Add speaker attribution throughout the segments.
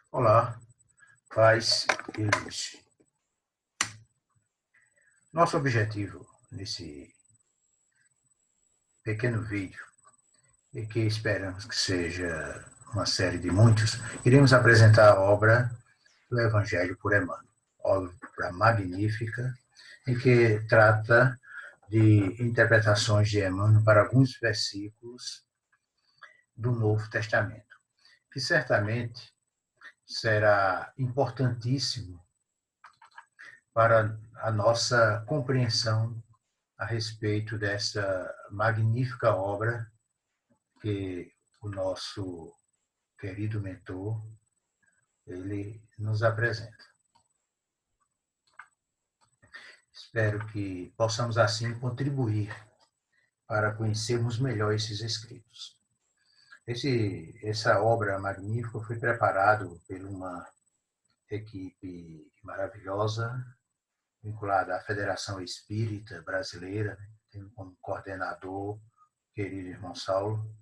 Speaker 1: Olá, paz e luz. Nosso objetivo nesse pequeno vídeo, e que esperamos que seja uma série de muitos, iremos apresentar a obra do Evangelho por Emmanuel, obra magnífica, em que trata de interpretações de Emmanuel para alguns versículos do Novo Testamento, que certamente será importantíssimo para a nossa compreensão a respeito dessa magnífica obra que o nosso querido mentor ele nos apresenta. Espero que possamos assim contribuir para conhecermos melhor esses escritos. Essa obra magnífica foi preparada por uma equipe maravilhosa vinculada à Federação Espírita Brasileira, tendo como coordenador querido irmão Saulo,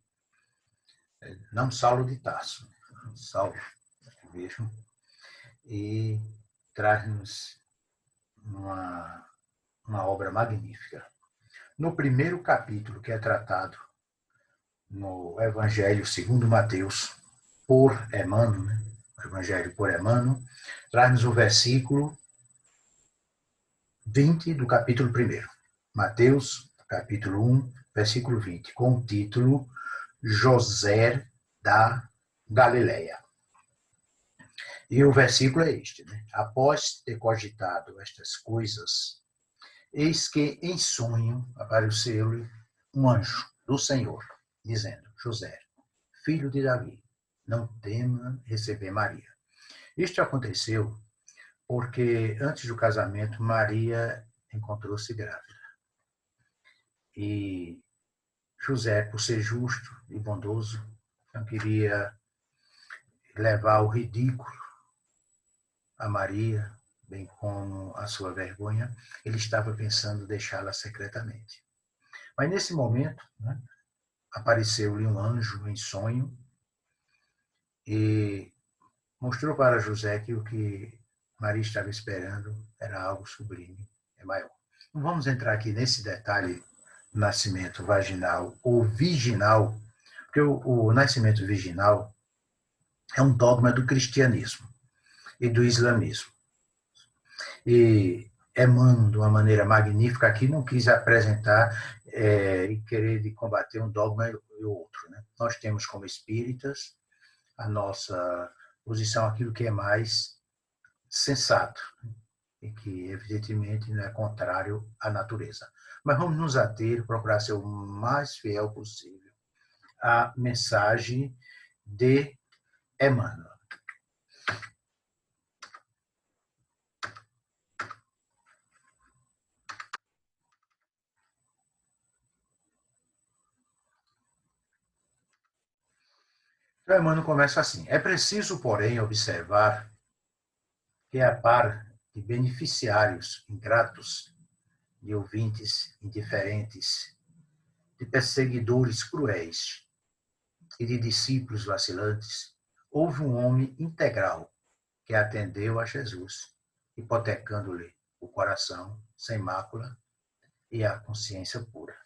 Speaker 1: não Saulo de Tarso, Saulo mesmo, e traz-nos uma obra magnífica. No primeiro capítulo, que é tratado no Evangelho segundo Mateus, por Emmanuel, né? O Evangelho por Emmanuel, traz-nos o versículo 20 do capítulo 1. Mateus, capítulo 1, versículo 20, com o título José da Galileia. E o versículo é este, né? Após ter cogitado estas coisas, eis que em sonho apareceu-lhe um anjo do Senhor, dizendo: José, filho de Davi, não tema receber Maria. Isto aconteceu porque antes do casamento Maria encontrou-se grávida. E José, por ser justo e bondoso, não queria levar ao ridículo a Maria, bem como a sua vergonha, ele estava pensando deixá-la secretamente. Mas nesse momento, né, apareceu-lhe um anjo em sonho e mostrou para José que o que Maria estava esperando era algo sublime, é maior. Não vamos entrar aqui nesse detalhe do nascimento vaginal ou virginal, porque o nascimento virginal é um dogma do cristianismo e do islamismo. E Emmanuel, de uma maneira magnífica, aqui não quis apresentar e querer combater um dogma e o outro. Né? Nós temos como espíritas a nossa posição, aquilo que é mais sensato, e que, evidentemente, não é contrário à natureza. Mas vamos nos ater, procurar ser o mais fiel possível à mensagem de Emmanuel. Então, Emmanuel começa assim: é preciso, porém, observar que a par de beneficiários ingratos, de ouvintes indiferentes, de perseguidores cruéis e de discípulos vacilantes, houve um homem integral que atendeu a Jesus, hipotecando-lhe o coração sem mácula e a consciência pura,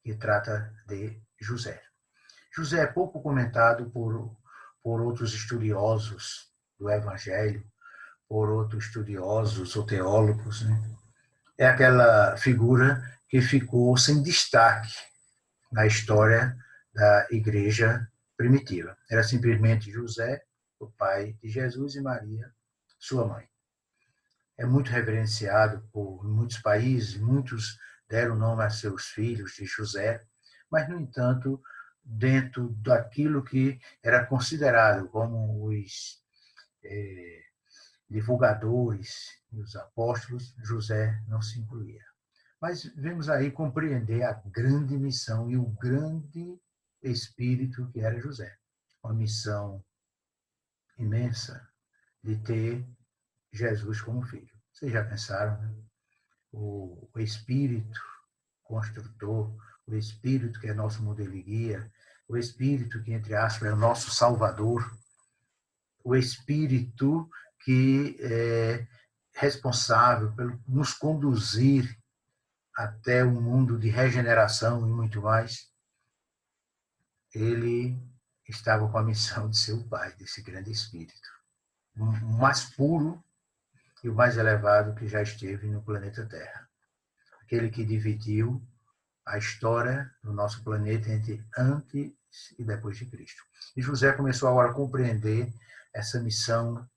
Speaker 1: que trata de José. José é pouco comentado por outros estudiosos do Evangelho, por outros estudiosos ou teólogos, né? É aquela figura que ficou sem destaque na história da igreja primitiva. Era simplesmente José, o pai de Jesus, e Maria, sua mãe. É muito reverenciado por muitos países, muitos deram nome a seus filhos de José, mas, no entanto, dentro daquilo que era considerado como os divulgadores e os apóstolos, José não se incluía. Mas vemos aí compreender a grande missão e o grande espírito que era José. Uma missão imensa de ter Jesus como filho. Vocês já pensaram, né? O espírito construtor, o espírito que é nosso modelo e guia, o espírito que, entre aspas, é o nosso salvador, o Espírito que é responsável por nos conduzir até um mundo de regeneração e muito mais, ele estava com a missão de ser o pai desse grande Espírito, o mais puro e o mais elevado que já esteve no planeta Terra. Aquele que dividiu a história do nosso planeta entre antes e depois de Cristo. E José começou agora a compreender essa missão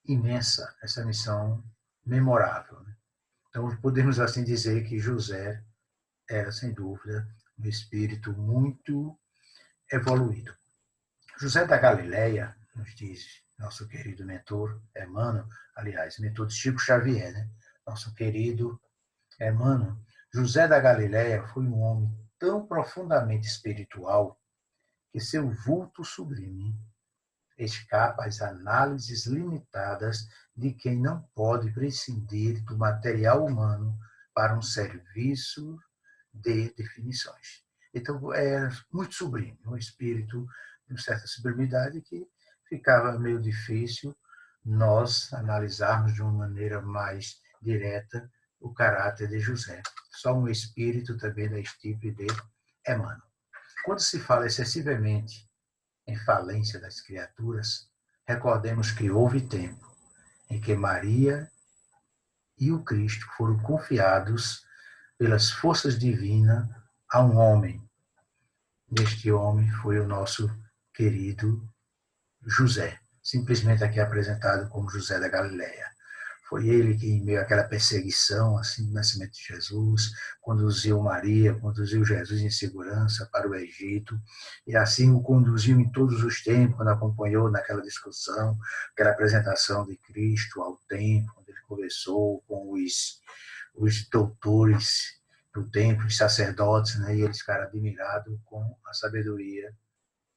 Speaker 1: imensa, essa missão memorável. Então, podemos assim dizer que José era, sem dúvida, um espírito muito evoluído. José da Galileia, nos diz nosso querido mentor Emmanuel, aliás, mentor de Chico Xavier, né? Nosso querido Emmanuel, José da Galileia foi um homem tão profundamente espiritual que seu vulto sublime escapa às análises limitadas de quem não pode prescindir do material humano para um serviço de definições. Então, é muito sublime, um espírito de uma certa sublimidade que ficava meio difícil nós analisarmos de uma maneira mais direta o caráter de José. Só um espírito também da estirpe de Emmanuel. Quando se fala excessivamente em falência das criaturas, recordemos que houve tempo em que Maria e o Cristo foram confiados pelas forças divinas a um homem. Este homem foi o nosso querido José, simplesmente aqui apresentado como José da Galileia. Foi ele que, em meio àquela perseguição, assim, do nascimento de Jesus, conduziu Maria, conduziu Jesus em segurança para o Egito, e assim o conduziu em todos os tempos, quando acompanhou naquela discussão, aquela apresentação de Cristo ao templo, onde ele conversou com os doutores do templo, os sacerdotes, né, e eles ficaram admirados com a sabedoria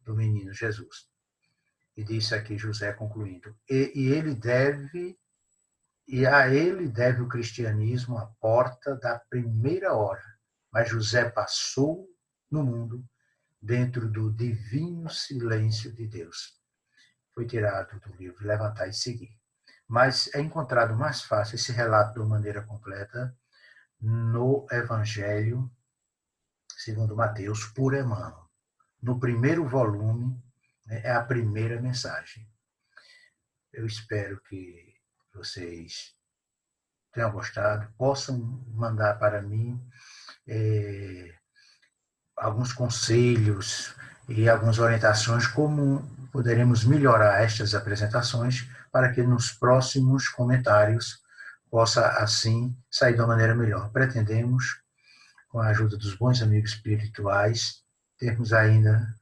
Speaker 1: do menino Jesus. E disse aqui José concluindo, e a ele deve o cristianismo a porta da primeira hora. Mas José passou no mundo dentro do divino silêncio de Deus. Foi tirado do livro Levantar e Seguir. Mas é encontrado mais fácil esse relato de uma maneira completa no Evangelho segundo Mateus, por Emmanuel. No primeiro volume, né, é a primeira mensagem. Eu espero que vocês tenham gostado, possam mandar para mim alguns conselhos e algumas orientações como poderemos melhorar estas apresentações para que nos próximos comentários possa assim sair de uma maneira melhor. Pretendemos, com a ajuda dos bons amigos espirituais, termos ainda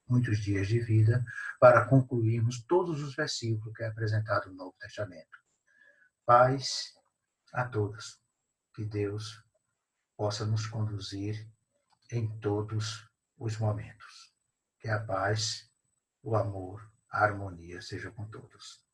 Speaker 1: muitos dias de vida para concluirmos todos os versículos que é apresentado no Novo Testamento. Paz a todos. Que Deus possa nos conduzir em todos os momentos. Que a paz, o amor, a harmonia seja com todos.